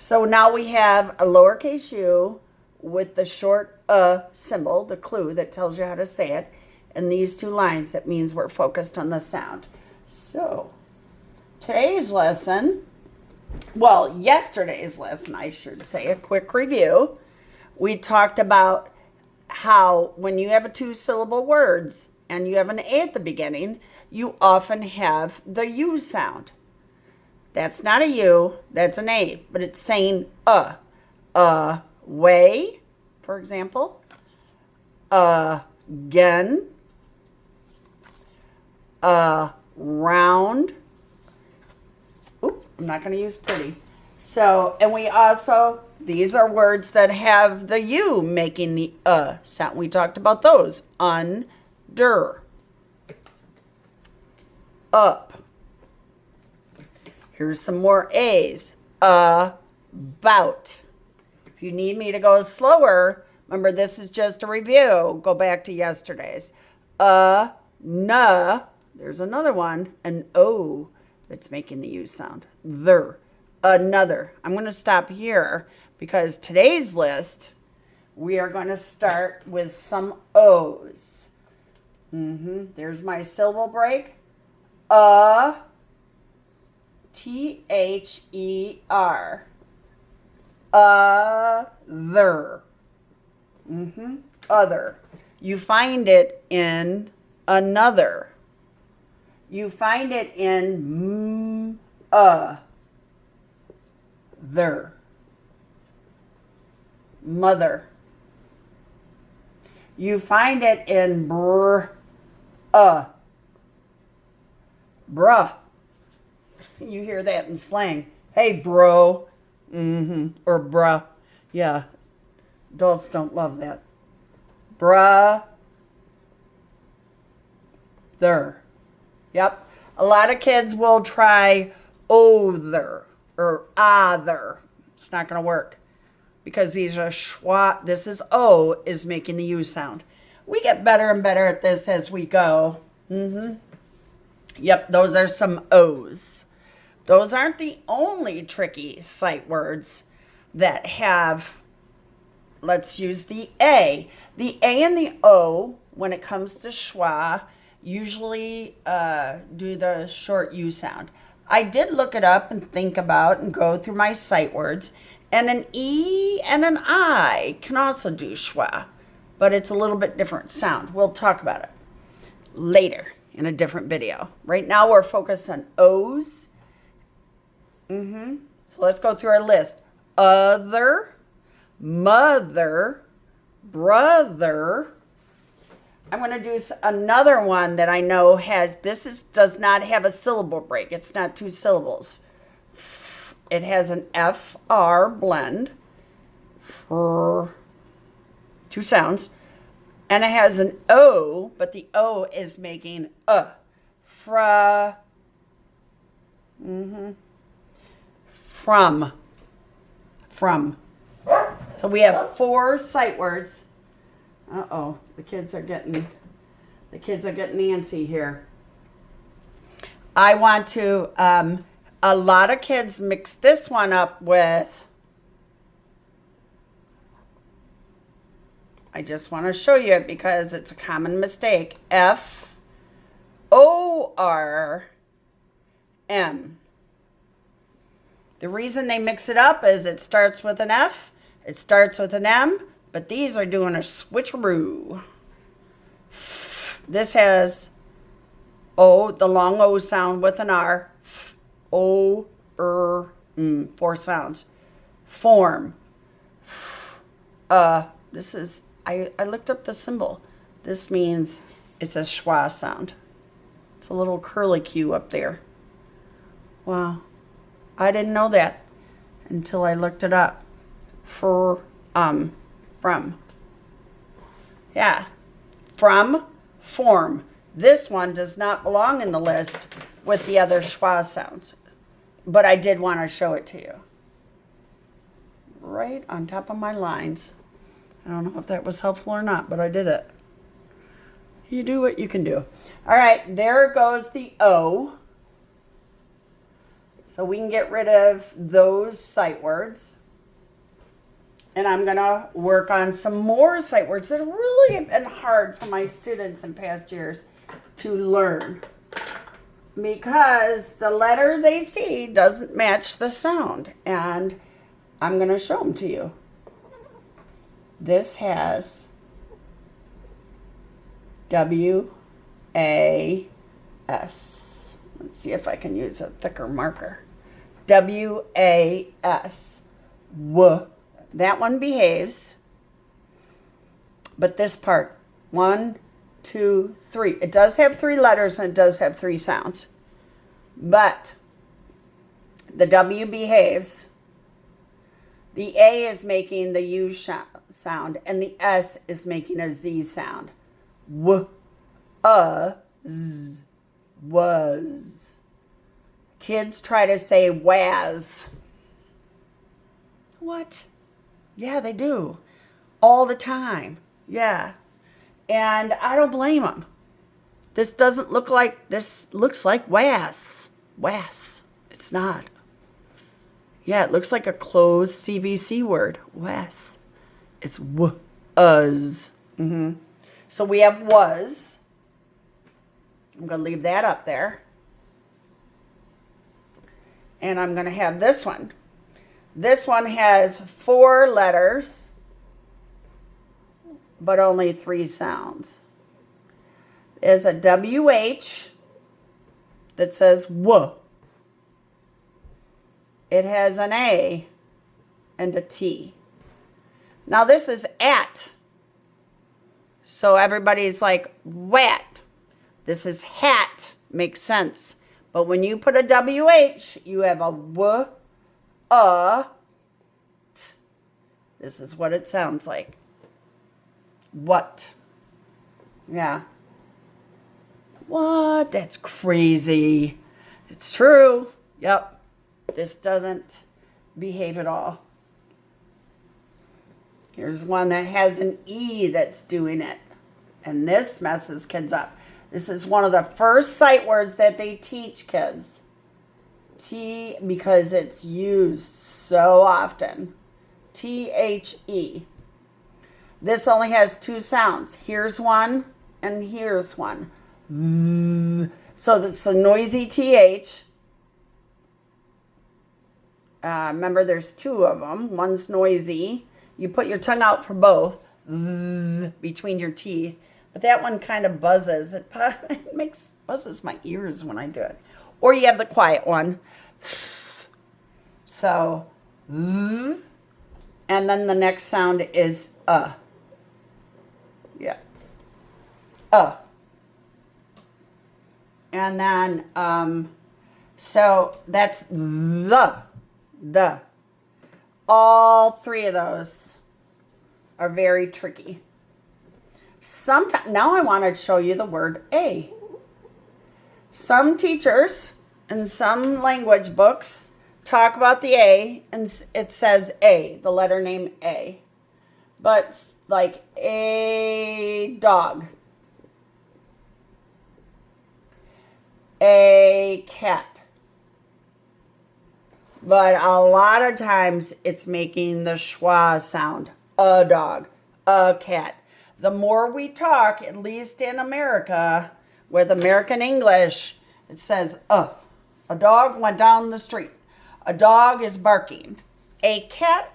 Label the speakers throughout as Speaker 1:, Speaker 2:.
Speaker 1: So now we have a lowercase u with the short symbol, the clue that tells you how to say it, and these two lines that means we're focused on the sound. So today's lesson, well, yesterday's lesson, I should say, a quick review. We talked about how when you have a two-syllable words and you have an A at the beginning, you often have the U sound. That's not a U, that's an A, but it's saying way, for example, again, round. Oop, I'm not going to use pretty. So, and we also, these are words that have the U making the sound. We talked about those. Under. Up. Here's some more A's. About. If you need me to go slower, remember this is just a review. Go back to yesterday's. There's another one. An O that's making the U sound. There. Another. I'm going to stop here because today's list, we are going to start with some O's. There's my syllable break. T-H-E-R. Other. Other. You find it in another. You find it in there. Mother. You find it in bruh. You hear that in slang. Hey, bro. Or bruh. Yeah. Adults don't love that. Bruh. There. Yep. A lot of kids will try other or other. It's not going to work because these are schwa. This is O is making the U sound. We get better and better at this as we go. Yep, those are some O's. Those aren't the only tricky sight words that have, let's use the A. The A and the O, when it comes to schwa, usually do the short U sound. I did look it up and think about and go through my sight words, and an E and an I can also do schwa, but it's a little bit different sound. We'll talk about it later in a different video. Right now we're focused on O's. So let's go through our list. Other, mother, brother. I'm going to do another one that I know has, does not have a syllable break. It's not two syllables. It has an FR blend for two sounds. And it has an O, but the O is making From. So we have 4 sight words. Uh-oh, the kids are getting antsy here. I want to, a lot of kids mix this one up with, I just want to show you it because it's a common mistake. F-O-R-M. The reason they mix it up is it starts with an F, it starts with an M, but these are doing a switcheroo. This has O, the long O sound with an R. O, 4 sounds. Form. This is, I looked up the symbol. This means it's a schwa sound. It's a little curly Q up there. Wow. I didn't know that until I looked it up. From. Yeah. From, form. This one does not belong in the list with the other schwa sounds. But I did want to show it to you. Right on top of my lines. I don't know if that was helpful or not, but I did it. You do what you can do. All right, there goes the O. So we can get rid of those sight words. And I'm going to work on some more sight words that have really been hard for my students in past years to learn. Because the letter they see doesn't match the sound. And I'm going to show them to you. This has W-A-S. Let's see if I can use a thicker marker. W-A-S. W. That one behaves. But this part, 1, 2, 3. It does have 3 letters and it does have 3 sounds. But the W behaves. The A is making the U sound and the S is making a Z sound. Z, was. Kids try to say was. What? Yeah, they do. All the time. Yeah. And I don't blame them. This looks like was. Was. It's not. Yeah, it looks like a closed CVC word. Was. It's was. So we have was. I'm going to leave that up there. And I'm going to have this one. This one has 4 letters, but only 3 sounds. There's a WH that says W. It has an A and a T. Now this is at. So everybody's like, wat. This is hat. Makes sense. But when you put a WH, you have a W, T. This is what it sounds like. What? Yeah. What? That's crazy. It's true. Yep. This doesn't behave at all. Here's one that has an E that's doing it. And this messes kids up. This is one of the first sight words that they teach kids. T, because it's used so often. T-H-E. This only has 2 sounds. Here's one and here's one. So that's a noisy TH. Remember, there's 2 of them. One's noisy. You put your tongue out for both between your teeth. But that one kind of buzzes. It buzzes my ears when I do it. Or you have the quiet one. So, and then the next sound is Yeah. And then, so that's the. All 3 of those are very tricky. Now I want to show you the word A. Some teachers in some language books talk about the A, and it says A, the letter name A. But like a dog, a cat. But a lot of times it's making the schwa sound. A dog, a cat. The more we talk, at least in America, with American English, it says, a dog went down the street. A dog is barking. A cat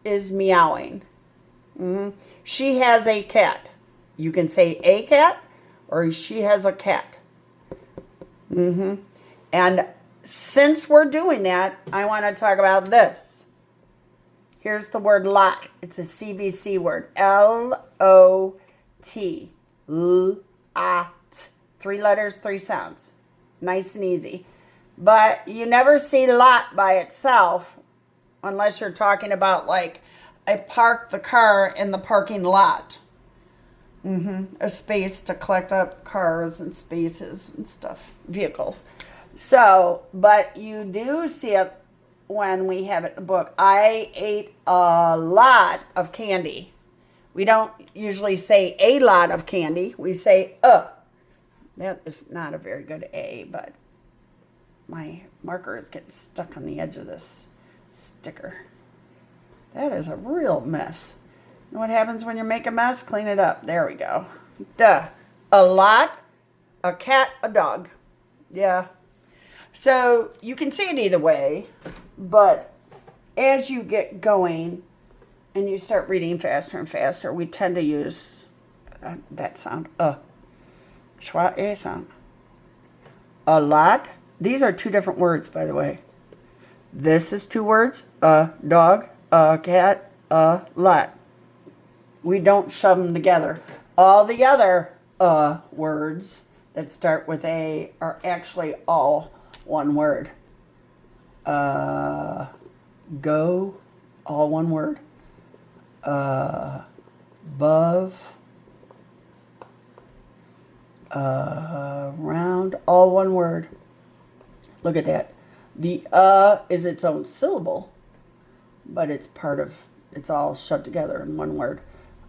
Speaker 1: is meowing. She has a cat. You can say a cat or she has a cat. And since we're doing that, I want to talk about this. Here's the word lot. It's a CVC word. L-O-T. L-A-T. 3 letters, 3 sounds. Nice and easy. But you never see lot by itself unless you're talking about, like, I parked the car in the parking lot. A space to collect up cars and spaces and stuff, vehicles. So, but you do see it when we have it in the book. I ate a lot of candy. We don't usually say a lot of candy. We say That is not a very good A, but my marker is getting stuck on the edge of this sticker. That is a real mess. You know what happens when you make a mess? Clean it up. There we go. Duh. A lot, a cat, a dog. Yeah. So you can see it either way, but as you get going and you start reading faster and faster, we tend to use that sound, schwa, a sound. A lot. These are two different words, by the way. This is two words, a dog, a cat, a lot. We don't shove them together. All the other words that start with a are actually all one word. Go, all one word. Above, round, all one word. Look at that. The is its own syllable, but it's all shoved together in one word.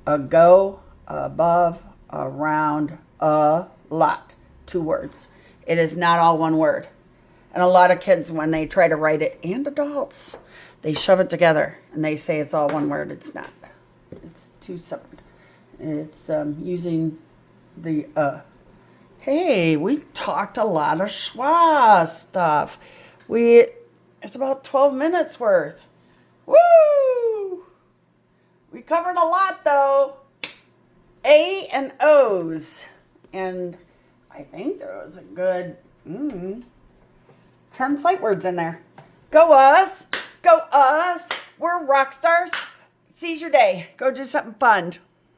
Speaker 1: A go, above, around, a lot. Two words. It is not all one word. And a lot of kids, when they try to write it, and adults, they shove it together and they say it's all one word. It's not. It's two separate. It's using the Hey, we talked a lot of schwa stuff. It's about 12 minutes worth. Woo! We covered a lot though. A and O's. And I think there was a good 10 sight words in there. Go us. Go us. We're rock stars. Seize your day. Go do something fun.